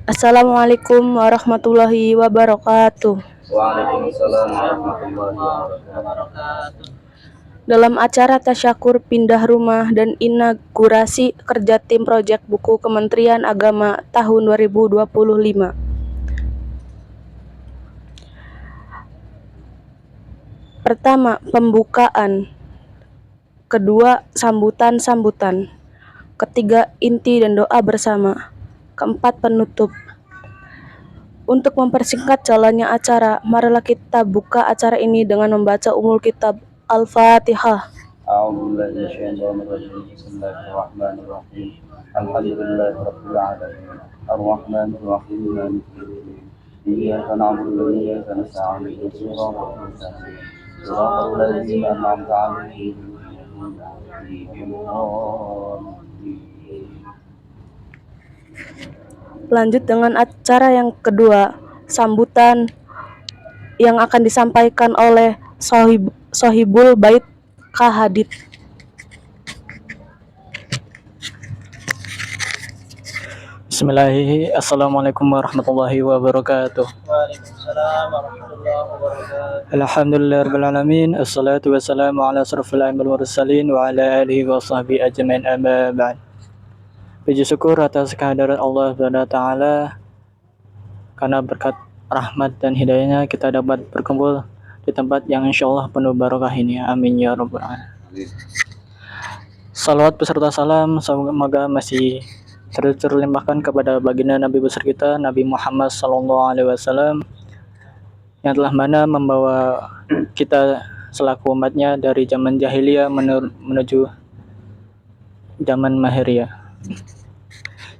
Assalamualaikum warahmatullahi wabarakatuh. Waalaikumsalam warahmatullahi wabarakatuh. Dalam acara tasyakur pindah rumah dan inaugurasi kerja tim proyek buku Kementerian Agama tahun 2025. Pertama, pembukaan. Kedua, sambutan-sambutan. Ketiga, inti dan doa bersama. Keempat, penutup. Untuk mempersingkat jalannya acara, marilah kita buka acara ini dengan membaca Ummul Kitab Al-Fatihah. A'udzubillahi minasyaitonir rajim. Bismillahirrahmanirrahim. Alhamdulillahirabbil alamin. Arrahmanir rahim. Maliki yaumiddin. Iyyaka na'budu wa iyyaka nasta'in. Shiratal mustaqim. Shiratal ladzina an'amta 'alaihim ghairil maghdubi 'alaihim. Lanjut dengan acara yang kedua, sambutan yang akan disampaikan oleh Sohibul Bait Kahadid. Bismillahirrahmanirrahim. Assalamualaikum warahmatullahi wabarakatuh. Waalaikumsalam warahmatullahi wabarakatuh. Alhamdulillahirabbil alamin. Assalatu wassalamu ala asrofil anbiya'i wal mursalin wa ala alihi wa sahbihi ajmain, amma ba'd. Puji syukur atas kehadiran Allah Subhanahu wa taala, karena berkat rahmat dan hidayahnya kita dapat berkumpul di tempat yang insyaallah penuh barokah ini. Amin ya rabbal alamin. Salawat beserta salam semoga masih terlimpahkan kepada baginda Nabi besar kita Nabi Muhammad SAW, yang telah mana membawa kita selaku umatnya dari zaman jahiliyah menuju zaman mahiriyah.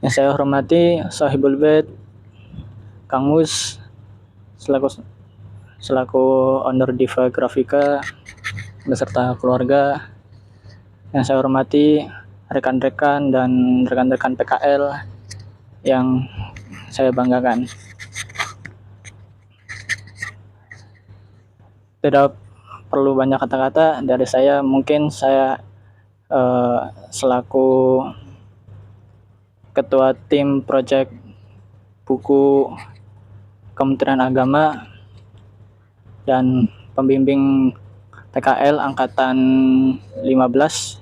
Yang saya hormati Sahibul Bait Kang Mus selaku owner Diva Grafika beserta keluarga. Yang saya hormati rekan-rekan dan rekan-rekan PKL yang saya banggakan. Tidak perlu banyak kata-kata dari saya, mungkin saya selaku ketua tim proyek buku Kementerian Agama dan pembimbing PKL angkatan 15.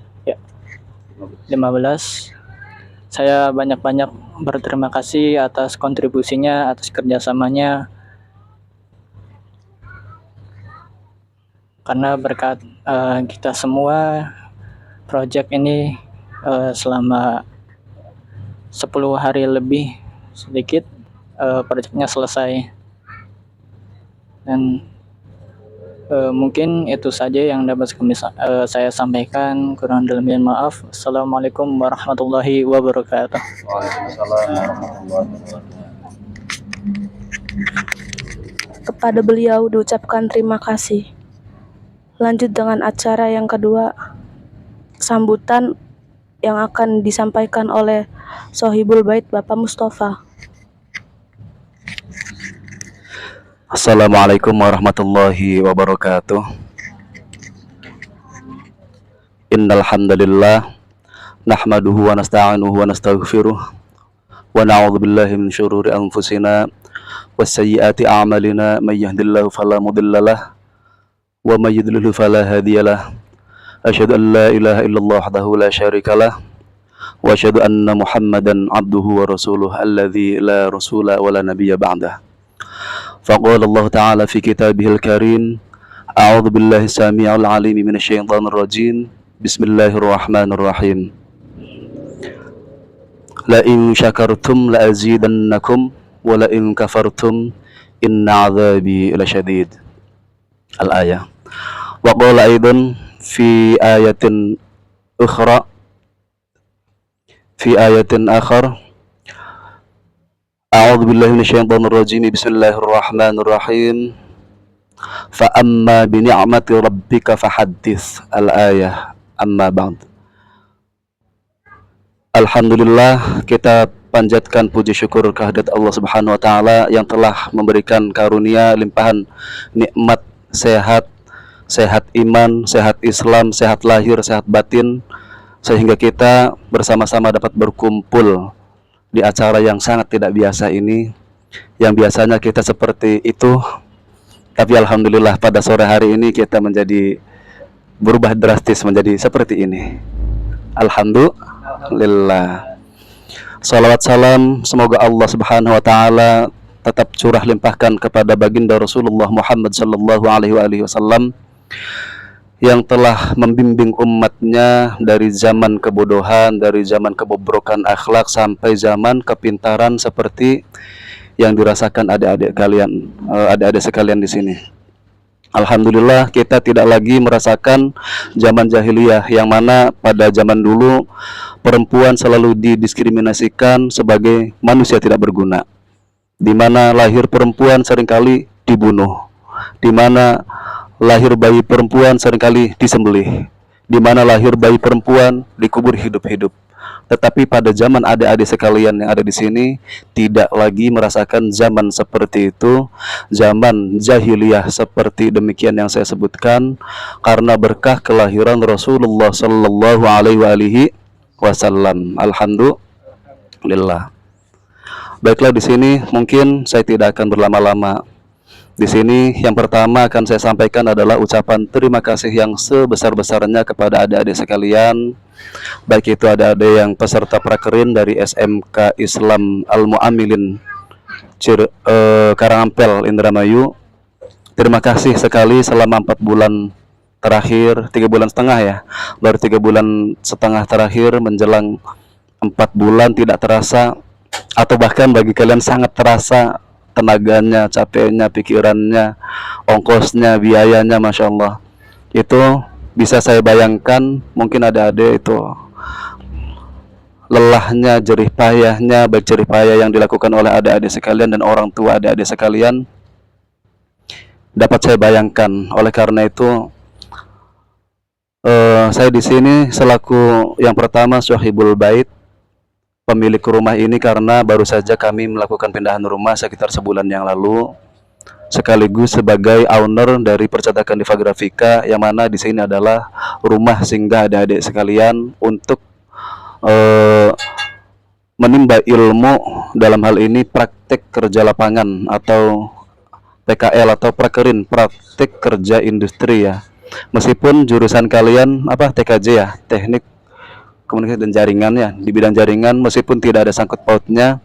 Saya banyak-banyak berterima kasih atas kontribusinya, atas kerjasamanya, karena berkat kita semua proyek ini selama 10 hari lebih sedikit proyeknya selesai. Dan mungkin itu saja yang dapat saya sampaikan. Kurang lebihnya maaf. Assalamualaikum warahmatullahi wabarakatuh. Waalaikumsalam warahmatullahi wabarakatuh. Kepada beliau diucapkan terima kasih. Lanjut dengan acara yang kedua, sambutan yang akan disampaikan oleh Sohibul Bait Bapak Mustafa. Assalamualaikum warahmatullahi wabarakatuh. Innal hamdalillah nahmaduhu wa nasta'inuhu wa nastaghfiruh wa na'udzu billahi min syururi anfusina wasayyiati a'malina, may yahdihillahu fala mudhillalah wa may yudlil fala hadiyalah. Asyhadu an la ilaha illallah wahdahu la syarikalah wa asyhadu anna Muhammadan abduhu wa rasuluh alladzi la rasula wa la nabiyya ba'dah. فقال الله تعالى في كتابه الكريم أعوذ بالله السميع العليم من الشيطان الرجيم بسم الله الرحمن الرحيم لئن شكرتم لأزيدنكم ولئن كفرتم إن عذابي لشديد الآية. وقال أيضا في آية أخرى أعوذ بالله من الشيطان الرجيم بسم الله الرحمن الرحيم فأما بنعمة ربك فحدث الآية. أما بعد. Alhamdulillah, kita panjatkan puji syukur kehadirat Allah Subhanahu wa taala yang telah memberikan karunia limpahan nikmat sehat iman, sehat Islam, sehat lahir, sehat batin, sehingga kita bersama-sama dapat berkumpul di acara yang sangat tidak biasa ini, yang biasanya kita seperti itu, tapi alhamdulillah pada sore hari ini kita menjadi berubah drastis menjadi seperti ini. Alhamdulillah. Salawat salam semoga Allah Subhanahu wa taala tetap curah limpahkan kepada baginda Rasulullah Muhammad sallallahu alaihi wasallam yang telah membimbing umatnya dari zaman kebodohan, dari zaman kebobrokan akhlak sampai zaman kepintaran seperti yang dirasakan adik-adik sekalian di sini. Alhamdulillah kita tidak lagi merasakan zaman jahiliyah yang mana pada zaman dulu perempuan selalu didiskriminasikan sebagai manusia tidak berguna, di mana lahir perempuan seringkali dibunuh, di mana lahir bayi perempuan seringkali disembelih, di mana lahir bayi perempuan dikubur hidup-hidup. Tetapi pada zaman adik-adik sekalian yang ada di sini tidak lagi merasakan zaman seperti itu, zaman jahiliyah seperti demikian yang saya sebutkan, karena berkah kelahiran Rasulullah sallallahu alaihi wasallam. Alhamdulillah. Baiklah, di sini mungkin saya tidak akan berlama-lama. Di sini yang pertama akan saya sampaikan adalah ucapan terima kasih yang sebesar-besarnya kepada adik-adik sekalian, baik itu adik-adik yang peserta prakerin dari SMK Islam Al-Mu'amilin Karangampel, Indramayu. Terima kasih sekali selama 4 bulan terakhir, 3 bulan setengah ya, baru 3 bulan setengah terakhir menjelang 4 bulan tidak terasa, atau bahkan bagi kalian sangat terasa tenaganya, capeknya, pikirannya, ongkosnya, biayanya, Masya Allah. Itu bisa saya bayangkan, mungkin adik-adik itu lelahnya, jerih payahnya, baik jerih payah yang dilakukan oleh adik-adik sekalian dan orang tua adik-adik sekalian, dapat saya bayangkan. Oleh karena itu, saya di sini selaku yang pertama Syahibul Bait, pemilik rumah ini, karena baru saja kami melakukan pindahan rumah sekitar sebulan yang lalu, sekaligus sebagai owner dari percetakan Diva Grafika, yang mana di sini adalah rumah singgah adik-adik sekalian untuk menimba ilmu, dalam hal ini praktek kerja lapangan atau PKL atau prakerin, praktek kerja industri ya. Meskipun jurusan kalian TKJ ya, teknik komunikasi dan jaringan ya, di bidang jaringan, meskipun tidak ada sangkut pautnya,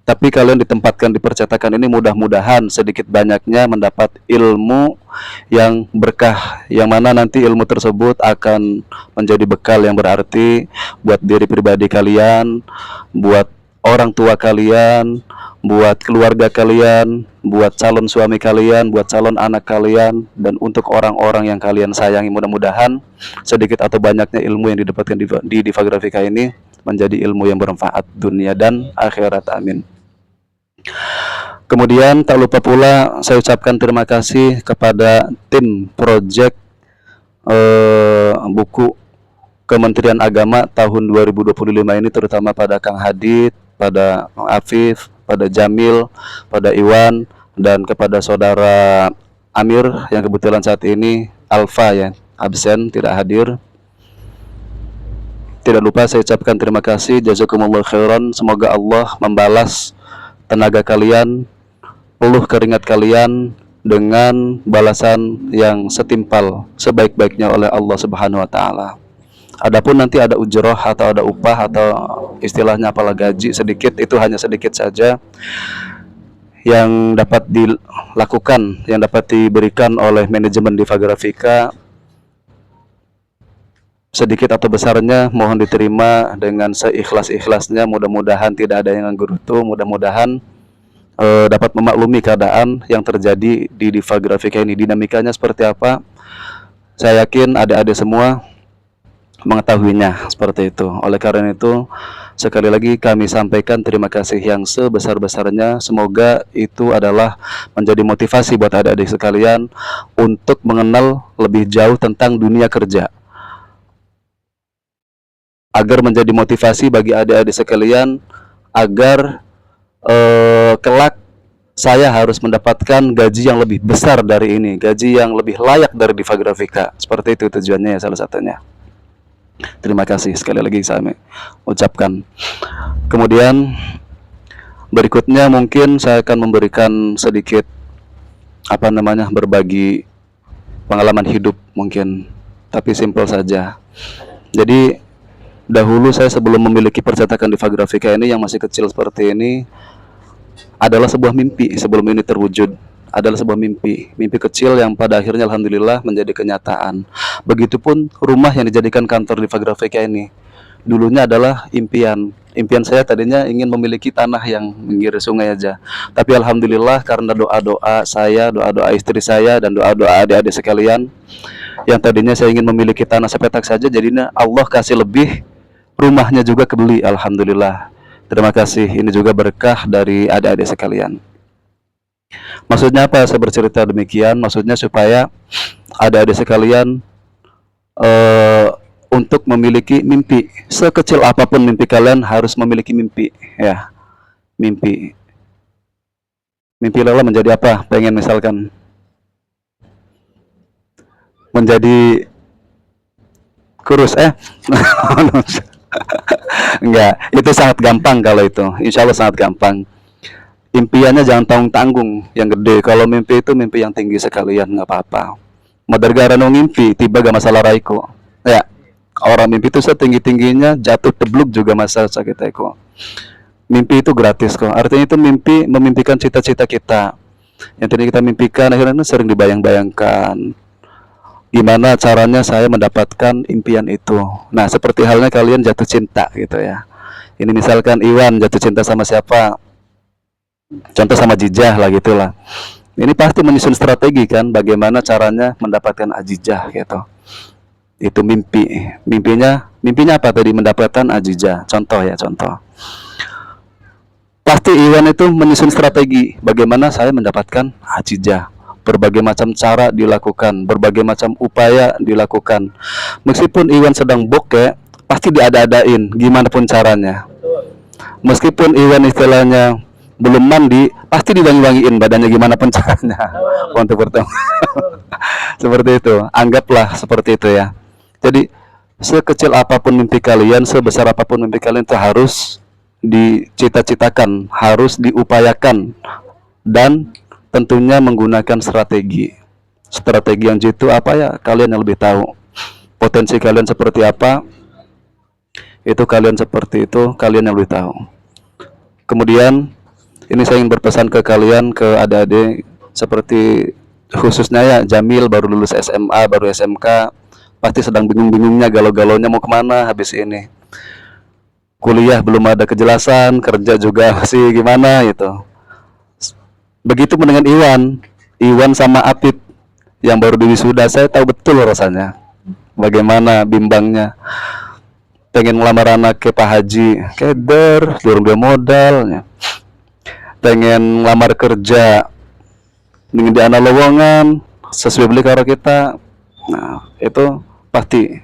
tapi kalian ditempatkan di percetakan ini mudah-mudahan sedikit banyaknya mendapat ilmu yang berkah, yang mana nanti ilmu tersebut akan menjadi bekal yang berarti buat diri pribadi kalian, buat orang tua kalian, buat keluarga kalian, buat calon suami kalian, buat calon anak kalian, dan untuk orang-orang yang kalian sayangi. Mudah-mudahan sedikit atau banyaknya ilmu yang didapatkan di Diva Grafika ini menjadi ilmu yang bermanfaat dunia dan akhirat. Amin. Kemudian tak lupa pula saya ucapkan terima kasih kepada tim project buku Kementerian Agama tahun 2025 ini, terutama pada Kang Hadid, pada Kang Afif, pada Jamil, pada Iwan, dan kepada saudara Amir yang kebetulan saat ini Alfa ya, absen, tidak hadir. Tidak lupa saya ucapkan terima kasih, jazakumullah khairan. Semoga Allah membalas tenaga kalian, peluh keringat kalian dengan balasan yang setimpal sebaik-baiknya oleh Allah Subhanahu wa taala. Adapun nanti ada ujroh atau ada upah atau istilahnya apalah gaji sedikit, itu hanya sedikit saja yang dapat dilakukan, yang dapat diberikan oleh manajemen Diva Grafika. Sedikit atau besarnya mohon diterima dengan seikhlas-ikhlasnya. Mudah-mudahan tidak ada yang nggerutu, mudah-mudahan dapat memaklumi keadaan yang terjadi di Diva Grafika ini. Dinamikanya seperti apa, saya yakin adik-adik semua mengetahuinya seperti itu. Oleh karena itu, sekali lagi kami sampaikan terima kasih yang sebesar-besarnya. Semoga itu adalah menjadi motivasi buat adik-adik sekalian untuk mengenal lebih jauh tentang dunia kerja, agar menjadi motivasi bagi adik-adik sekalian agar kelak saya harus mendapatkan gaji yang lebih besar dari ini, gaji yang lebih layak dari Diva Grafika. Seperti itu tujuannya ya, salah satunya. Terima kasih sekali lagi saya ucapkan. Kemudian berikutnya mungkin saya akan memberikan sedikit berbagi pengalaman hidup mungkin, tapi simpel saja. Jadi dahulu saya sebelum memiliki percetakan Diva Grafika ini yang masih kecil seperti ini adalah sebuah mimpi. Sebelum ini terwujud adalah sebuah mimpi kecil yang pada akhirnya alhamdulillah menjadi kenyataan. Begitupun rumah yang dijadikan kantor Diva Grafika ini dulunya adalah impian saya tadinya ingin memiliki tanah yang pinggir sungai aja, tapi alhamdulillah karena doa-doa saya, doa-doa istri saya, dan doa-doa adik-adik sekalian, yang tadinya saya ingin memiliki tanah sepetak saja, jadinya Allah kasih lebih, rumahnya juga kebeli, alhamdulillah. Terima kasih, ini juga berkah dari adik-adik sekalian. Maksudnya apa saya bercerita demikian? Maksudnya supaya adik-adik sekalian untuk memiliki mimpi, sekecil apapun mimpi kalian harus memiliki mimpi, ya. Mimpi Lala menjadi apa? Pengen misalkan menjadi kurus, enggak, itu sangat gampang kalau itu, insya Allah sangat gampang. Impiannya jangan tanggung-tanggung yang gede. Kalau mimpi itu mimpi yang tinggi sekalian, nggak apa-apa. Madargara no mimpi tiba gak masalah raiko, ya. Orang mimpi itu setinggi-tingginya jatuh tebluk juga masalah sakit eko. Mimpi itu gratis kok. Artinya itu mimpi, memimpikan cita-cita kita yang tadi kita mimpikan, akhirnya sering dibayang-bayangkan gimana caranya saya mendapatkan impian itu. Nah, seperti halnya kalian jatuh cinta gitu ya. Ini misalkan Iwan jatuh cinta sama siapa, contoh sama Jijah lah gitulah. Ini pasti menyusun strategi kan, bagaimana caranya mendapatkan Ajijah gitu. Itu mimpinya apa tadi? Mendapatkan Ajijah. Contoh. Pasti Iwan itu menyusun strategi bagaimana saya mendapatkan Ajijah. Berbagai macam cara dilakukan, berbagai macam upaya dilakukan. Meskipun Iwan sedang bokeh, pasti diada-adain gimana pun caranya. Meskipun Iwan istilahnya belum mandi, pasti diwangi-wangiin badannya gimana pun caranya untuk bertemu. Seperti itu, anggaplah seperti itu ya. Jadi sekecil apapun mimpi kalian, sebesar apapun mimpi kalian itu harus dicita-citakan, harus diupayakan, dan tentunya menggunakan strategi yang jitu apa ya, kalian yang lebih tahu potensi kalian seperti apa, itu kalian seperti itu, kalian yang lebih tahu. Kemudian ini saya ingin berpesan ke kalian, ke adik-adik, seperti khususnya ya Jamil baru lulus SMA, baru SMK, pasti sedang bingung-bingungnya, galau-galaunya mau kemana habis ini. Kuliah belum ada kejelasan, kerja juga masih gimana gitu. Begitu dengan Iwan sama Apip yang baru diwisuda, saya tahu betul rasanya bagaimana bimbangnya. Pengen ngelamar anak ke Pak Haji, keder, durung dia modalnya. Pengen ngelamar kerja, ingin di anak lowongan, sesuai beli karo kita. Nah, itu pasti.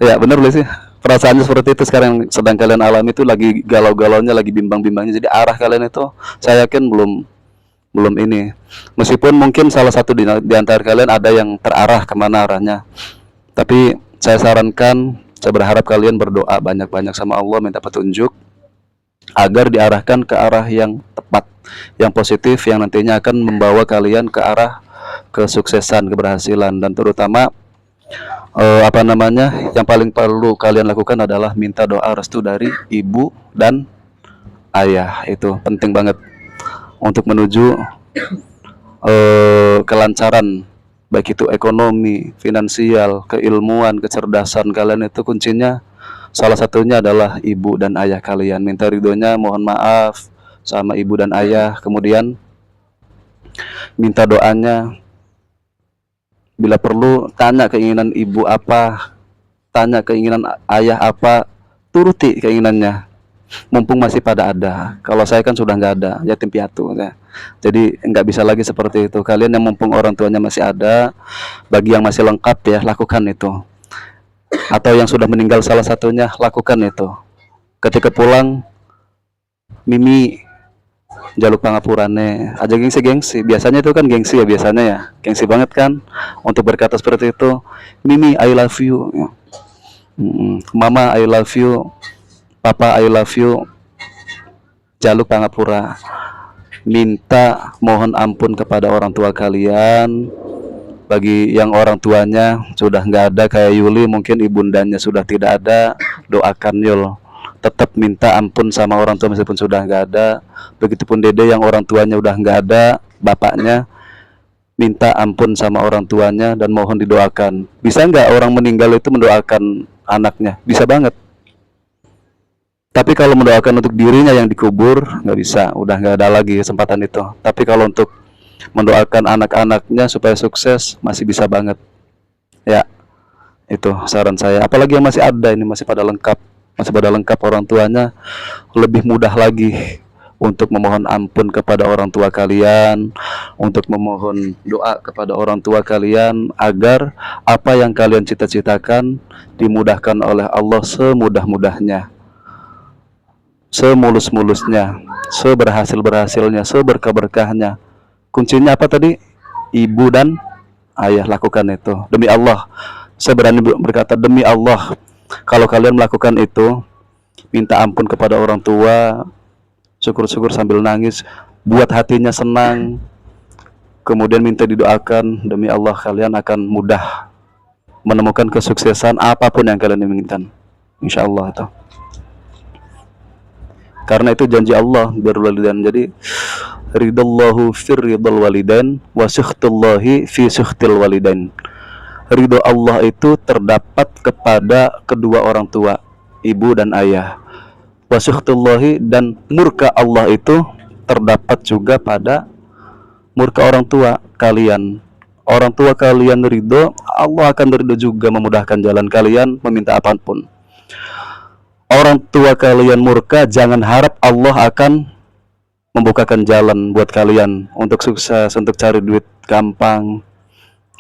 Ya, benar boleh sih. Perasaannya seperti itu sekarang yang sedang kalian alami itu, lagi galau-galaunya, lagi bimbang-bimbangnya. Jadi arah kalian itu saya yakin belum ini. Meskipun mungkin salah satu di antara kalian ada yang terarah kemana arahnya. Tapi saya sarankan, saya berharap kalian berdoa banyak-banyak sama Allah, minta petunjuk agar diarahkan ke arah yang tepat, yang positif, yang nantinya akan membawa kalian ke arah kesuksesan, keberhasilan. Dan terutama yang paling perlu kalian lakukan adalah minta doa restu dari ibu dan ayah. Itu penting banget untuk menuju kelancaran, baik itu ekonomi, finansial, keilmuan, kecerdasan kalian. Itu kuncinya, salah satunya adalah ibu dan ayah kalian. Minta ridhonya, mohon maaf sama ibu dan ayah. Kemudian minta doanya. Bila perlu, tanya keinginan ibu apa, tanya keinginan ayah apa, turuti keinginannya. Mumpung masih pada ada. Kalau saya kan sudah nggak ada, yatim piatu ya. Jadi nggak bisa lagi seperti itu. Kalian yang mumpung orang tuanya masih ada, bagi yang masih lengkap ya, lakukan itu. Atau yang sudah meninggal salah satunya, lakukan itu. Ketika pulang, Mimi jaluk pangapurane aja, gengsi. Biasanya itu kan gengsi ya, biasanya ya, gengsi banget kan untuk berkata seperti itu, Mimi I love you. Mama I love you, Papa I love you. Jaluk pangapura, minta mohon ampun kepada orang tua kalian. Bagi yang orang tuanya sudah nggak ada kayak Yuli, mungkin ibundanya sudah tidak ada, doakan Yul tetap minta ampun sama orang tua meskipun sudah nggak ada. Begitupun Dede yang orang tuanya udah nggak ada, bapaknya minta ampun sama orang tuanya dan mohon didoakan. Bisa nggak orang meninggal itu mendoakan anaknya? Bisa banget. Tapi kalau mendoakan untuk dirinya yang dikubur nggak bisa, udah nggak ada lagi kesempatan itu. Tapi kalau untuk mendoakan anak-anaknya supaya sukses masih bisa banget. Ya, itu saran saya. Apalagi yang masih ada ini, masih pada lengkap orang tuanya, lebih mudah lagi untuk memohon ampun kepada orang tua kalian, untuk memohon doa kepada orang tua kalian agar apa yang kalian cita-citakan dimudahkan oleh Allah semudah-mudahnya, semulus-mulusnya, seberhasil-berhasilnya, seberkah-berkahnya. Kuncinya apa tadi? Ibu dan ayah lakukan itu. Demi Allah, saya berani berkata demi Allah, kalau kalian melakukan itu, minta ampun kepada orang tua, syukur-syukur sambil nangis, buat hatinya senang, kemudian minta didoakan, demi Allah kalian akan mudah menemukan kesuksesan apapun yang kalian inginkan, insya Allah itu. Karena itu janji Allah birrul walidain. Jadi ridallahu fir ridal walidain wa sukhtullahi fi sukhtil walidain. Ridho Allah itu terdapat kepada kedua orang tua, ibu dan ayah. Wa sukhtullahi, dan murka Allah itu terdapat juga pada murka orang tua kalian. Orang tua kalian ridho, Allah akan ridho juga memudahkan jalan kalian meminta apapun. Orang tua kalian murka, jangan harap Allah akan membukakan jalan buat kalian untuk sukses, untuk cari duit gampang.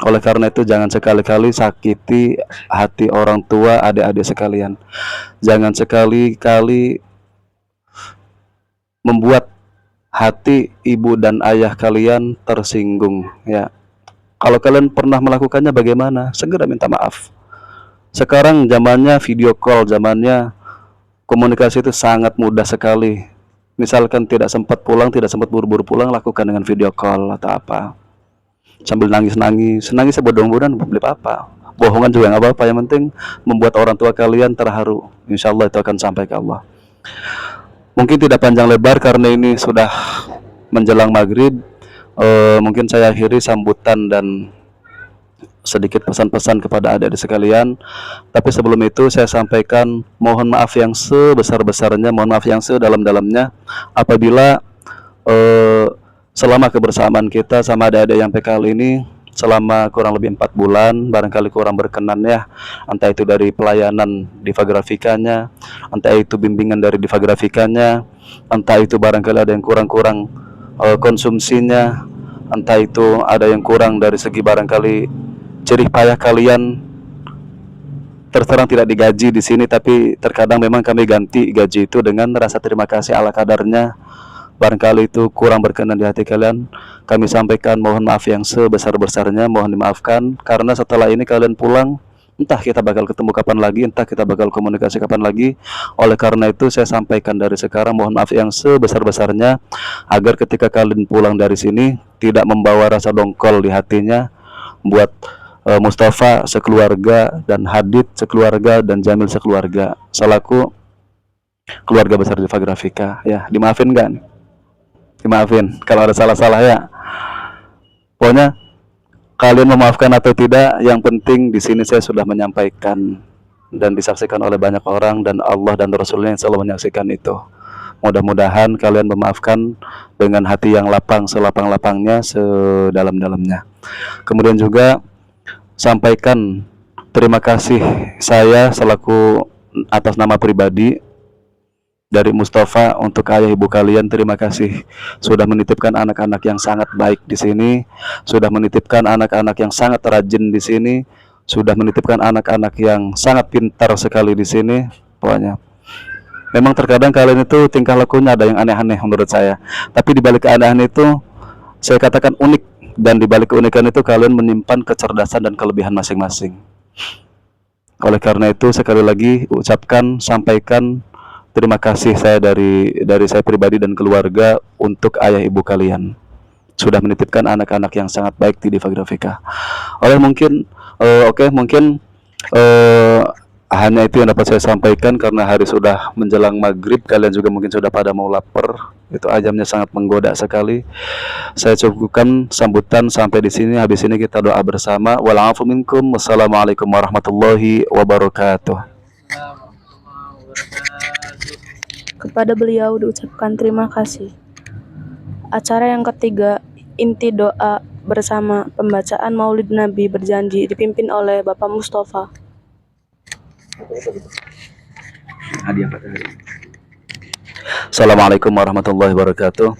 Oleh karena itu jangan sekali-kali sakiti hati orang tua, adik-adik sekalian. Jangan sekali-kali membuat hati ibu dan ayah kalian tersinggung, ya. Kalau kalian pernah melakukannya bagaimana? Segera minta maaf. Sekarang zamannya video call, zamannya komunikasi itu sangat mudah sekali. Misalkan tidak sempat pulang, tidak sempat buru-buru pulang, lakukan dengan video call atau apa. Sambil nangis-nangis sebodoh-bodohan, beli apa? Bohongan juga nggak apa-apa. Yang penting membuat orang tua kalian terharu. Insya Allah itu akan sampai ke Allah. Mungkin tidak panjang lebar karena ini sudah menjelang maghrib. Mungkin saya akhiri sambutan dan sedikit pesan-pesan kepada adik-adik sekalian. Tapi sebelum itu saya sampaikan mohon maaf yang sebesar-besarnya, mohon maaf yang sedalam-dalamnya apabila selama kebersamaan kita sama adik-adik yang PKL ini selama kurang lebih 4 bulan barangkali kurang berkenan, ya, entah itu dari pelayanan difagrafikanya, entah itu bimbingan dari difagrafikanya, entah itu barangkali ada yang kurang-kurang konsumsinya, entah itu ada yang kurang dari segi barangkali jerih payah kalian. Terserang tidak digaji di sini, tapi terkadang memang kami ganti gaji itu dengan rasa terima kasih ala kadarnya. Barangkali itu kurang berkenan di hati kalian, kami sampaikan mohon maaf yang sebesar-besarnya, mohon dimaafkan. Karena setelah ini kalian pulang, entah kita bakal ketemu kapan lagi, entah kita bakal komunikasi kapan lagi. Oleh karena itu saya sampaikan dari sekarang mohon maaf yang sebesar-besarnya, agar ketika kalian pulang dari sini tidak membawa rasa dongkol di hatinya buat Mustafa sekeluarga dan Hadid sekeluarga dan Jamil sekeluarga selaku keluarga besar Diva Grafika, ya. Dimaafin kan? Dimaafin kalau ada salah-salah, ya. Pokoknya kalian memaafkan atau tidak, yang penting di sini saya sudah menyampaikan dan disaksikan oleh banyak orang, dan Allah dan Rasulnya yang selalu menyaksikan itu. Mudah-mudahan kalian memaafkan dengan hati yang lapang, selapang-lapangnya, sedalam-dalamnya. Kemudian juga sampaikan terima kasih saya selaku atas nama pribadi dari Mustafa untuk ayah ibu kalian. Terima kasih sudah menitipkan anak-anak yang sangat baik di sini, sudah menitipkan anak-anak yang sangat rajin di sini, sudah menitipkan anak-anak yang sangat pintar sekali di sini. Pokoknya memang terkadang kalian itu tingkah lakunya ada yang aneh-aneh menurut saya, tapi di balik keanehan itu saya katakan unik, dan di balik keunikan itu kalian menyimpan kecerdasan dan kelebihan masing-masing. Oleh karena itu sekali lagi sampaikan terima kasih saya dari saya pribadi dan keluarga untuk ayah ibu kalian sudah menitipkan anak-anak yang sangat baik di Diva Grafika. Mungkin mungkin hanya itu yang dapat saya sampaikan karena hari sudah menjelang maghrib, kalian juga mungkin sudah pada mau lapar. Itu ajamnya sangat menggoda sekali. Saya cukupkan sambutan sampai di sini. Habis ini kita doa bersama. Wa'alaikum minkum. Wassalamualaikum warahmatullahi wabarakatuh. Kepada beliau diucapkan terima kasih. Acara yang ketiga, inti doa bersama pembacaan Maulid Nabi berjanji dipimpin oleh Bapak Mustafa. Assalamualaikum warahmatullahi wabarakatuh.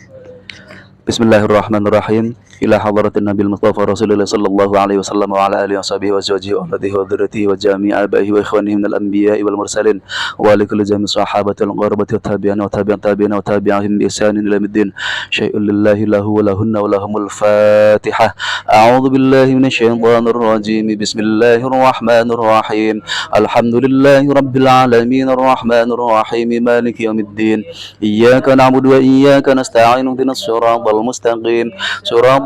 Bismillahirrahmanirrahim. Ila hadratin Nabil Mustafa Rasulullah sallallahu alaihi wasallam wa ala alihi wa sahbihi wa zawjihi wa ahlihi wa dhurriyyatihi wa jami'i abaihi wa ikhwanihi minal anbiya'i wal mursalin wa li kulli jami' sahabatil gharbati wa tabi'ina wa tabi'ina wa tabi'ahum bi ihsanin ila yaumiddin. Syai'un lillahi lahu wa lahunna wa lahumul Fatihah. A'udzu billahi minasyaitonir rajim. Bismillahirrahmanirrahim. Alhamdulillahi rabbil alamin arrahmanir rahim maliki yaumiddin. Iyyaka na'budu wa iyyaka nasta'in ihdinas siratal mustaqim.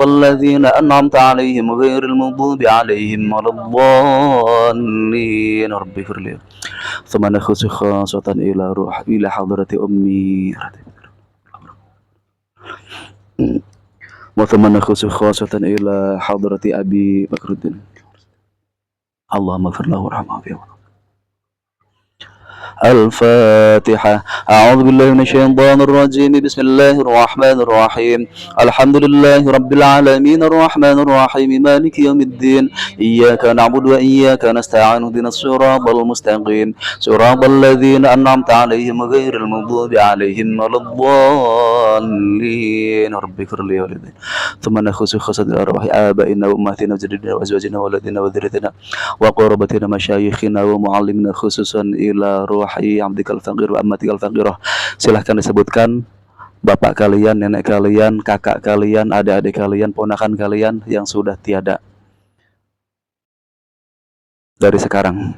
الذين أنعمت عليهم غير المغضوب عليهم ولا الضالين رب اغفر لي ثم نخص خاصة إلى حضرة أمي وثم نخص خاصة إلى حضرة أبي بكر الدين اللهم اغفر له وارحمه الفاتحة. أعوذ بالله من الشيطان الرجيم. بسم الله الرحمن الرحيم. الحمد لله رب العالمين الرحمن الرحيم مالك يوم الدين. إياك نعبد وإياك نستعين اهدنا الصراط المستقيم صراط الذين أنعمت عليهم غير المغضوب عليهم ولا الضالين رب اغفر لي ولدي ثم نخص خصد الأرواح آبائنا وأمهاتنا وجدنا وأزواجنا وولدنا وذريتنا وقربتنا مشايخنا ومعلمنا خصوصا إلى ruhi abdikal faqir wa ammatikal faqirah. Silahkan disebutkan bapak kalian, nenek kalian, kakak kalian, adik-adik kalian, ponakan kalian yang sudah tiada dari sekarang.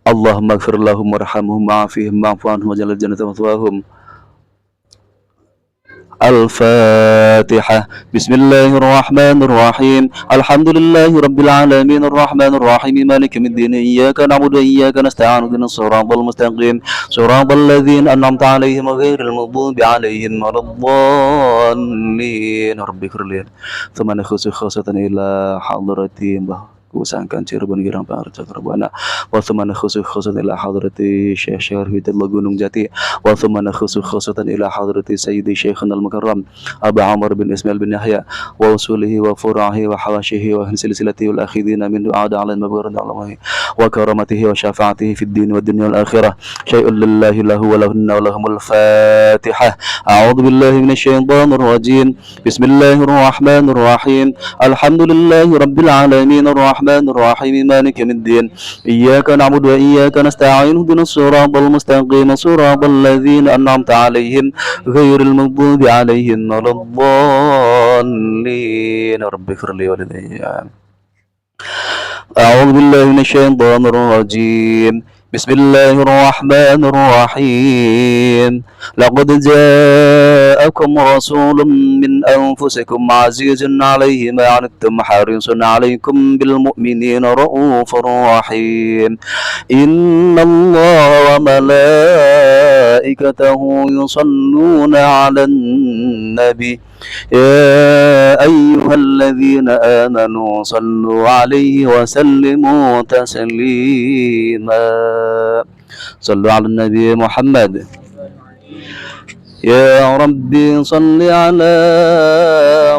Allahumma ighfir lahum warhamhum wa'afihim wa'fu anhum waj'al jannata mathwahum. Al-Fatihah. Bismillahirrahmanirrahim. Alhamdulillahi rabbil alamin arrahmanir rahim maliki yaumiddin. Iyyaka na'budu wa iyyaka nasta'in ihdinas siratal mustaqim siratal ladzina an'amta 'alaihim ghairil maghdubi 'alaihim waladdallin. Rabbi ighfirli. Tsumma nakhussu khassatan ila hadrati kusangkan Cirebon Girang Pangarca Kerbana wa thumma khusus khusatan ila hadrati Syekh Syarifullah Gunung Jati wa thumma khusus khusatan ila hadrati Sayyidi Syekhna al-Mukarram Abu Amr bin Ismail bin Yahya wa usulihi wa furahi wa hawashihi wa silsilatihi wal akhidina min du'ada ala al-mabghurati Allahi wa karamatihi wa syafaatihi fid din wa dunya wal akhirah. Syai'un lillahi lahu wa lahunna wa lahumul Fatihah. A'udzu billahi minasyaitonir rajim. Bismillahirrahmanirrahim. Alhamdulillahi rabbil alamin الرحمن الرحيم مالك يوم الدين. إياك نعبد وإياك نستعين اهدنا الصراط المستقيم صراط الذين أنعمت عليهم غير المغضوب عليهم ولا الضالين رب اغفر لي ولدي. أعوذ بالله من الشيطان الرجيم. بسم الله الرحمن الرحيم. لقد جاءكم رسول من أنفسكم عزيز عليه ما عنتم حريص عليكم بالمؤمنين رؤوف رحيم. إن الله وملائكته يصلون على النبي يا أيها الذين آمنوا صلوا عليه وسلموا تسليما. صلوا على النبي محمد. يا ربي صل على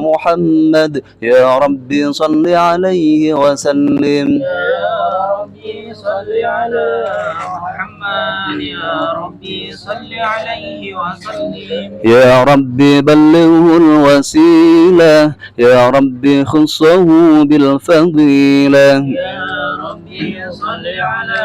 محمد. يا ربي صل عليه وسلم. يا ربي صل على محمد. يا ربي صل عليه وسلم. يا ربي بلغه الوسيلة، يا ربي خصه بالفضيلة. يا ربي صل على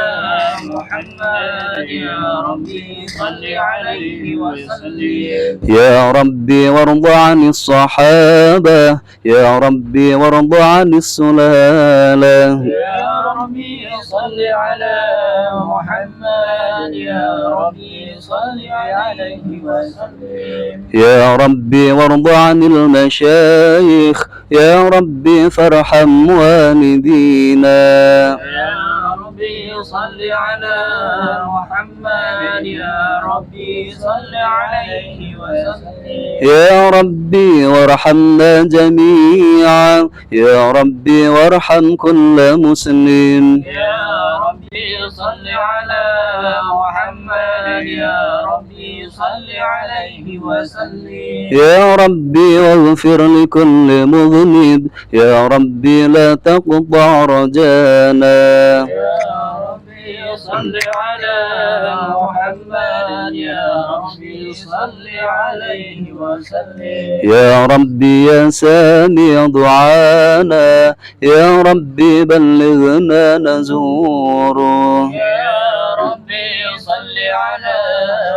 محمد، يا ربي صل عليه وسلم. يا ربي وارض عن الصحابة، يا ربي وارض عن السلالة. يا ربي صل على محمد، يا ربي صل عليه وسلم. يا ربي وارض عن المشايخ، يا ربي فارحم والدينا. يا ربي صل على محمد، يا ربي صل عليه وسلم. يا ربي وارحمنا جميعا، يا ربي وارحم كل مسلم. يا ربي صل على محمد، يا ربي صل عليه وسلم. يا ربي واغفر لكل مذنب، يا ربي لا تقطع رجانا. يا ربي صل على محمد، يا ربي صل عليه وسلم. يا ربي يا سامع دعانا، يا ربي بلغنا نزوره. يا ربي صل على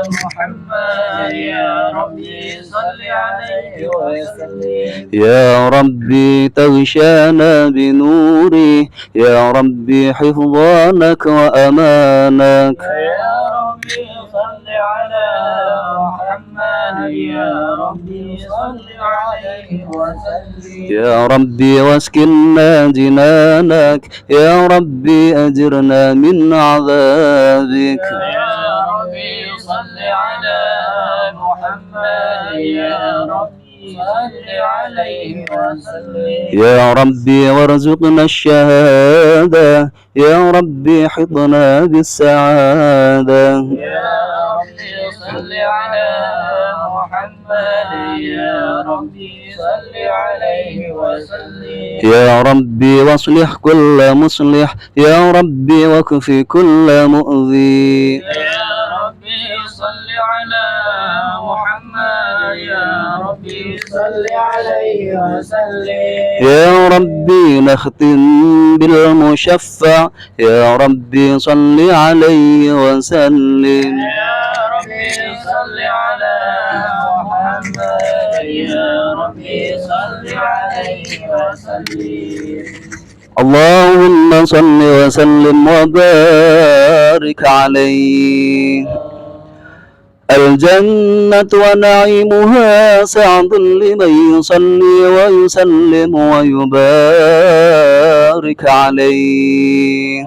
محمد، يا ربي صل عليه وسلم. يا ربي تغشانا بنوره، يا ربي حفظانك وأمانك. يا ربي صل على محمد، يا ربي صل عليه وسلم. يا ربي واسكننا جنانك، يا ربي أجرنا من عذابك. يا ربي صل على محمد، يا ربي صل عليه وسلم. يا ربي وارزقنا الشهادة، يا ربي حطنا بالسعادة. يا ربي صل على محمد، يا ربي صل عليه وسلم. يا ربي واصلح كل مصلح، يا ربي واكفي كل مؤذي. يا ربي صل على محمد، يا ربي صل عليه وسلم. يا ربي نختم بالمشفع، يا ربي صل عليه وسلم. يا ربي صل على محمد، يا ربي صل عليه وسلم. اللهم صل وسلم وبارك عليه. الجنة ونعيمها سعد لمن يصلي ويسلم ويبارك عليه.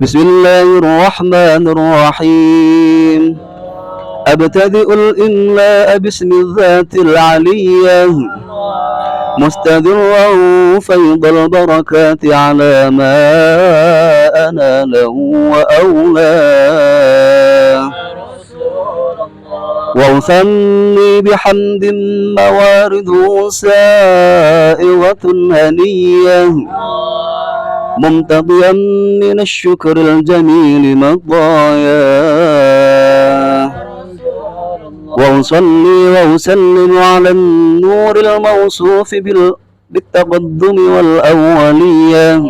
بسم الله الرحمن الرحيم. أبتدئ الإملاء باسم الذات العلية، مستدرا فيض البركات على ما أنا له وأولاه. وأثني بحمد موارده سائغة هنية، ممتضيا من الشكر الجميل مطاياه. وأصلي وأسلم على النور الموصوف بالتقدم والأولية،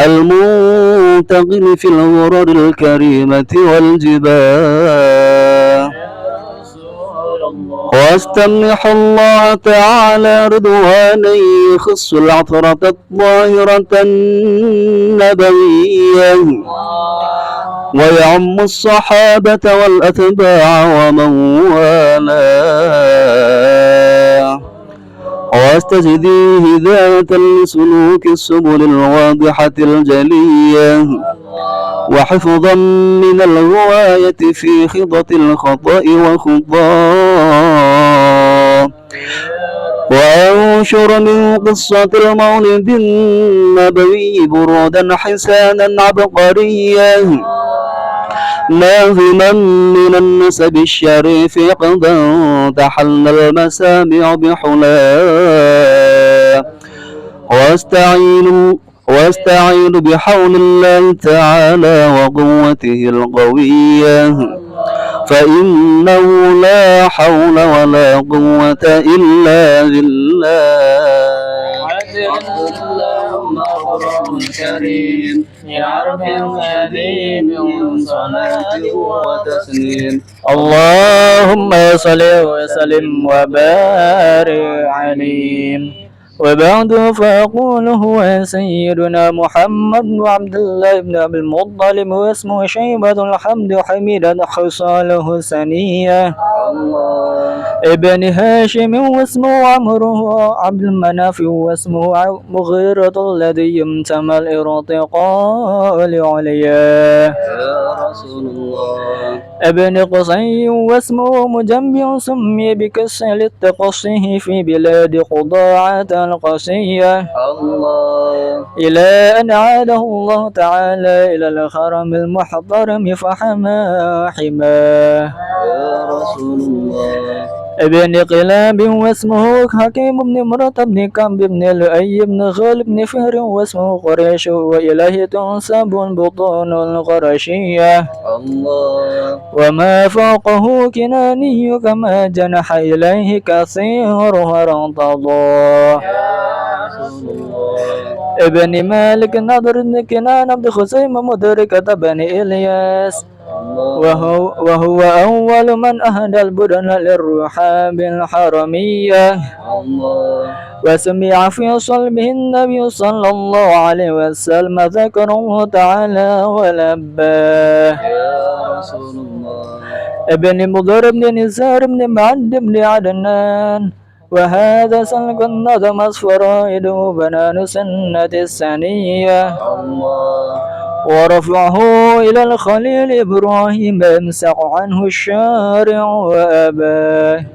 المنتقل في الغرر الكريمة والجبال. واستمنح الله تعالى رضوانا يخص العطرة الطاهرة النبوية، ويعم الصحابة والأتباع ومن والاه. واستجدي هداية لسلوك السبل الواضحة الجلية، وحفظا من الغواية في خضة الخطأ وخطاه. وأنشر من قصة المولد النبوي برودا حسانا عبقريا، ناظما من النسب الشريف قد تحلى المسامع بحلاه. واستعين بحول الله تعالى وقوته القوية فإنه لا حول ولا قوة إلا بالله. اللهم رب كريم يا رب العظيم صلاة وتسليم. اللهم صل وسلم وبارك عليه. وبعد فأقول هو سيدنا محمد وعبد الله بن عبد المطلب واسمه شيبة الحمد حميدا خصاله سنية ابن هاشم واسمه عمرو عبد المناف واسمه مغيرة الذي يمتم الارتقاء علياه يا رسول الله. ابن قصي واسمه مجمع سمي بكسر التقصيه في بلاد قضاعة القصية الله إلى أن عاده الله تعالى إلى الحرم المحترم فحمى حماه يا رسول الله. ابن قلاب واسمه حكيم بن مرة بن كعب بن لؤي بن غالب بن فهر واسمه قريش وإليه تنسب البطون القرشية الله وما فوقه كناني كما جنح إليه كثير ارتضاه ابن مالك نضر بن كنان بن خزيمة مدركة بني إلياس وهو أول من أهدى البدن للرحاب الحرمية وسمع في صلبه النبي صلى الله عليه وسلم ذكره تعالى ولباه يا رسول الله. ابن مضر بن نزار بن معد بن عدنان وهذا سلك النظم أصفرائده بنان سنة الثانية الله ورفعه إلى الخليل إبراهيم يمسح عنه الشارع وأباه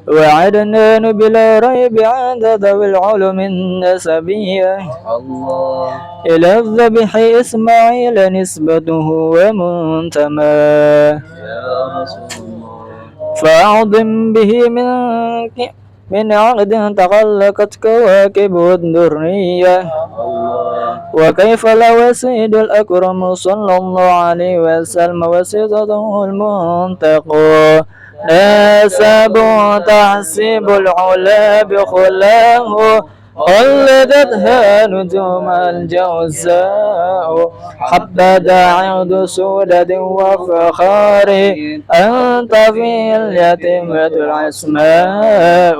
وعدنان بلا ريب عند ذوي العلم النسبية الله إلى الذبح إسماعيل نسبته ومنتماه يا رسول الله. فأعظم به من عقد تغلقت كواكب الدرية وكيف لو سيد الأكرم صلى الله عليه وسلم وسيدته المنتقى ناسب تحسب العلا بخلاه قلدتها نجوم الجوزاء حبذا عود سودة وفخار أنت في اليتيمة العسماء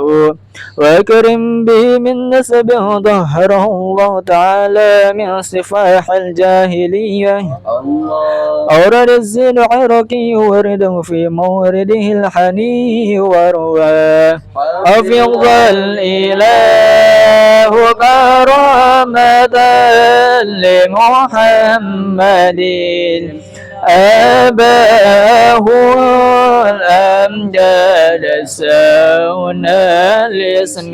وكرم به من نسب ظهره الله تعالى من صفاح الجاهلية أورد الزين عرقي ورده في مورده الحني ورواه حفظ الإله كرامة لمحمد أباه الأمجاد سونا الاسم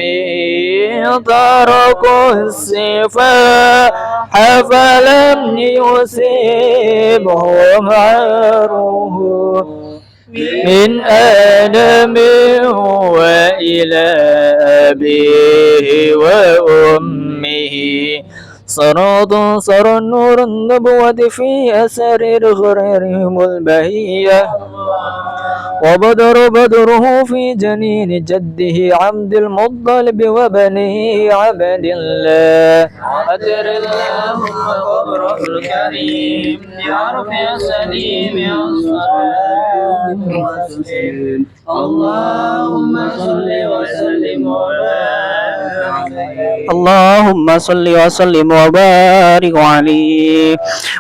ترك الصفاح فلم يصيبهم عره من آدم وإلى أبيه وأمه صر النور النبوة في أسر غررهم البهية وبدره في جنين جده عبد المطلب وبنيه عبد الله قدر اللهم قبره الكريم يا رب يا سليم يا صلاة وتسليم. اللهم صل وسلم وبارك عليه. اللهم صل وسلم وبارك عليه.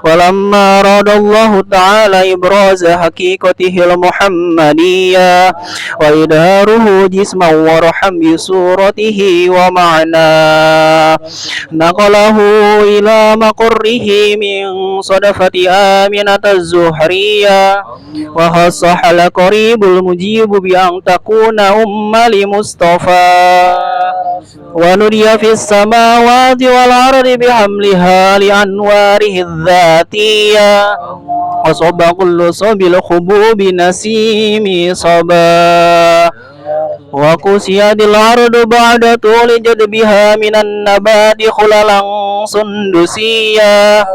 ولما أراد الله تعالى إبراز حقيقته المحمدية وإظهاره جسما ورحا بصورته ومعناه نقله إلى مقره من صدفة آمنة الزهرية وخصح القريب المجيب بأن تكون لمصطفى ونري في السماوات والأرض بحملها لأنواره الذاتية وصب كل صب الخبوب نسيم صبا وقسيت الأرض بعد طول جدبها من النبات خللا سندسيا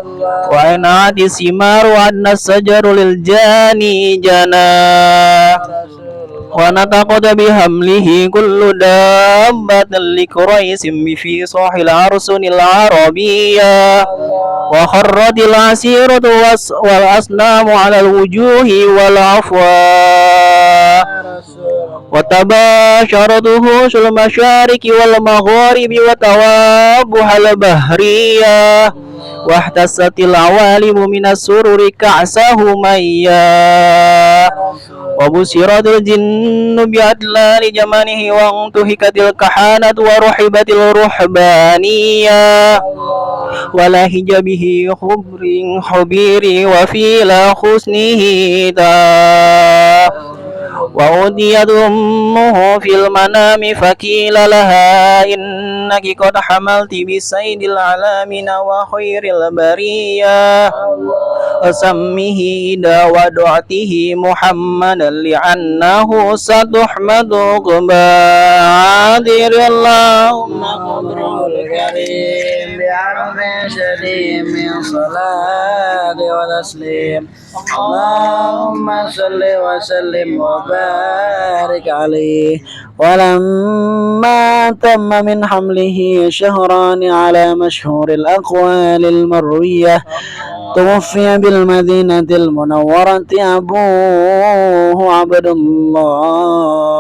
وأنعت الثمار وأن الشجر للجاني جناه ونطقت بحمله كل دابة لكريس في صاح العرسن العربية وخرت العسيرة والأصنام على الوجوه والأفواه وتباشرت وحوش المشارق والمغارب وتوابها البحرية واحتست العوالم من السرور كأسه ميا وبشرت الجن بأدلال جمانه وانتهكت الكهانة ورحبت الرهبانية ولهج به خبير وفي حسنه تاه وأوديت أمه في المنام فقيل لها إنك قد حملت بسيد العالمين وخير البرية وسمه إذا ودعته محمدا لأنه ستحمد قبادر اللهم قبره الكريم بعرف شديد من صلاة وتسليم اللهم صل وسلم وبارك عليه ولما تم من حمله شهران على مشهور الأقوال المروية توفي بالمدينة المنورة أبوه عبد الله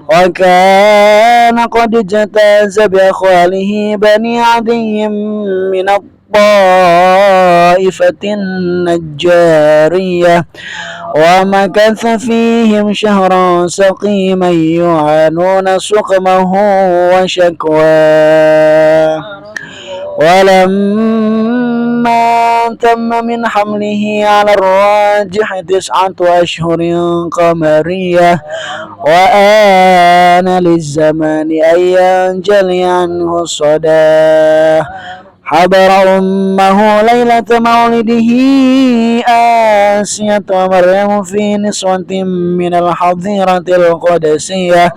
وكان قد اجتاز بأخواله بني عدي من الطائفة النجارية ومكث فيهم شهرا سقيما يعانون سقمه وشكواه ولما تم من حمله على الراجح 9 أشهر قمرية وآن للزمان أن ينجلي عنه الصدى حضر أمه ليلة مولده آسية ومريم في نسوة من الحظيرة القدسية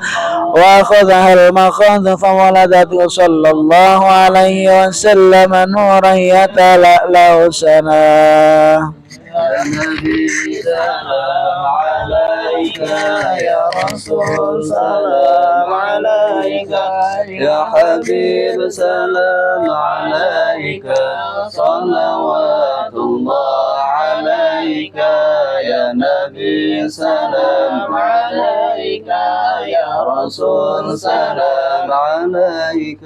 وأخذها المخاض فولدت صلى الله عليه وسلم نورا يتلألأ سناه يا نبي سلام عليك يا رسول سلام عليك يا حبيب سلام عليك صلوات الله عليك يا نبي سلام عليك يا رسول سلام عليك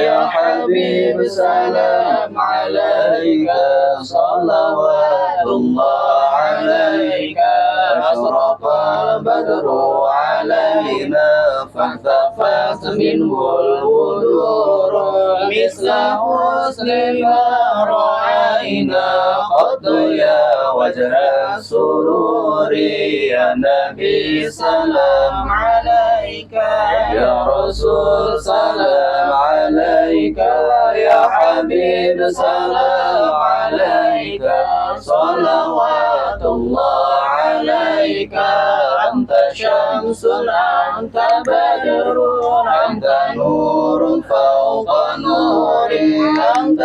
يا حبيب سلام عليك صلوات الله عليك أشرق البدر علينا فاختفت منه البدور مثل حسن ما رأينا قد يا وجه السرور يا نبي سلام عليك يا رسول سلام عليك يا حبيب سلام عليك صلوات الله عليك أنت شمس أنت بدر أنت نور فوق نور أنت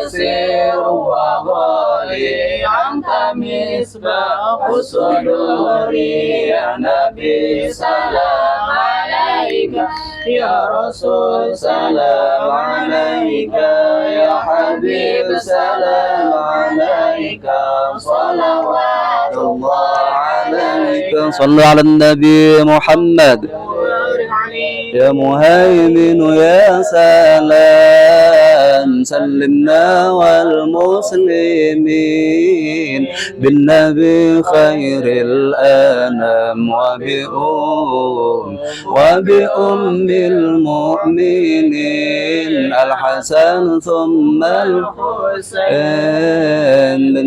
إسير وغالي أنت مصباح الصدور يا نبي سلام عليك يا رسول سلام عليك يا حبيب سلام عليك صلوات الله عليك صلوا على النبي محمد يا مهيمن يا سلام سلمنا والمسلمين بالنبي خير الأنام وبأم المؤمنين الحسن ثم الحسين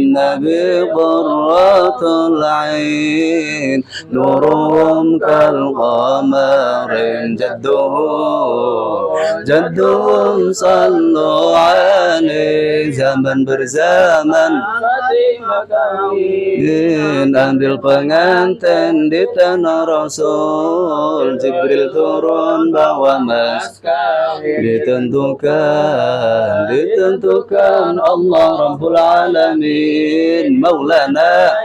النبي قرة العين نورهم كالقمر جدهم صلوا عليه zaman berzaman ambil pengantin di tanah Rasul Jibril turun bawa mas ditentukan Allah Rabbul Alamin Maulana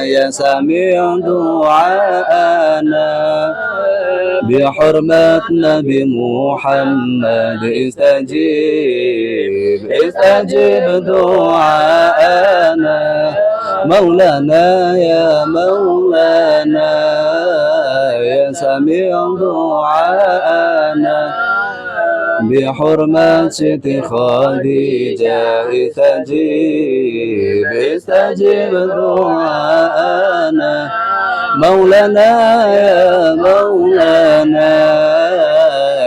ya Sami' du'ana بحرمة نبي محمد استجيب دعاءنا مولانا يا سميع دعاءنا بحرمة ست خديجة استجيب دعاءنا مولانا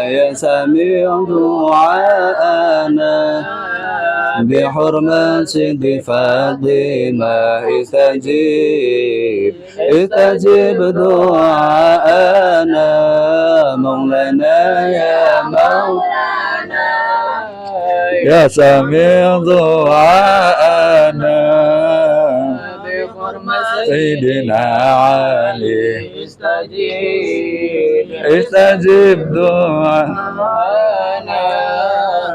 يا سميع دعاءنا بحرمة سيد فاطمة استجيب دعاءنا مولانا يا سميع دعاءنا سيدنا علي استجيب دعاءنا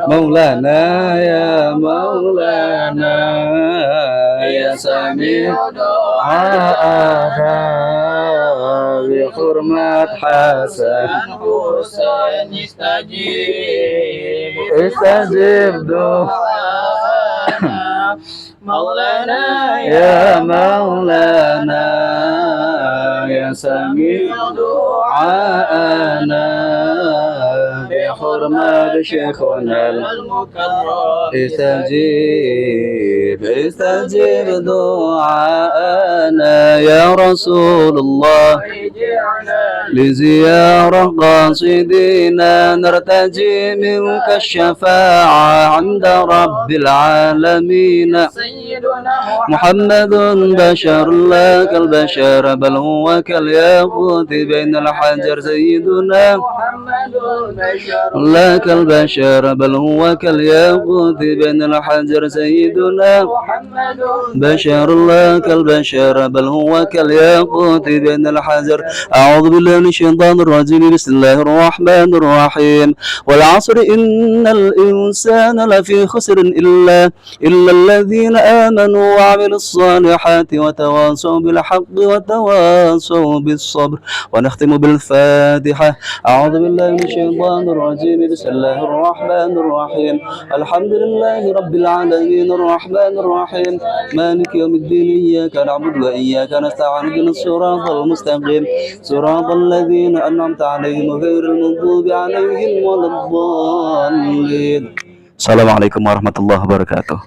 مولانا يا سميع دعاءنا بحرمة حسن استجيب دعاءنا مولانا يا سميع دعاءنا بحرمة شيخنا المكرم استجيب دعاءنا يا رسول الله لزيارة قاصدينا نرتجي منك الشفاعة عند رب العالمين محمد بشر لا كالبشر بل هو كالياقوت بين الحجر سيدنا محمد لا كالبشر بل هو كالياقوت بين الحجر سيدنا محمد بشر لا كالبشر بل هو كالياقوت بين الحجر أعوذ بالله من الشيطان الرجيم بسم الله الرحمن الرحيم والعصر إن الإنسان لفي خسر إلا الذين آمنوا وعملوا الصالحات وتواصوا بالحق وتواصوا بالصبر ونختم بالفاتحة أعوذ بالله من الشيطان الرجيم بسم الله الرحمن الرحيم الحمد لله رب العالمين الرحمن الرحيم مالك يوم الدين إياك نعبد وإياك نستعين اهدنا الصراط المستقيم صراط الذين أنعمت عليهم غير المغضوب عليهم ولا الضالين. Assalamualaikum warahmatullahi wabarakatuh.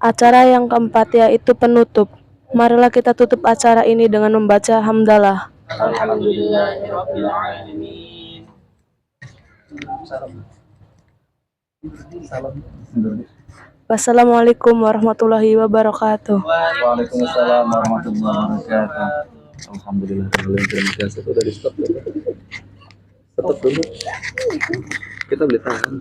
Acara yang keempat yaitu penutup. Marilah kita tutup acara ini dengan membaca hamdalah. Alhamdulillahirabbil alamin. Wassalamualaikum warahmatullahi wabarakatuh. Waalaikumsalam warahmatullahi wabarakatuh. Alhamdulillah. Sudah di stop dulu. Stop dulu. Kita boleh tahan.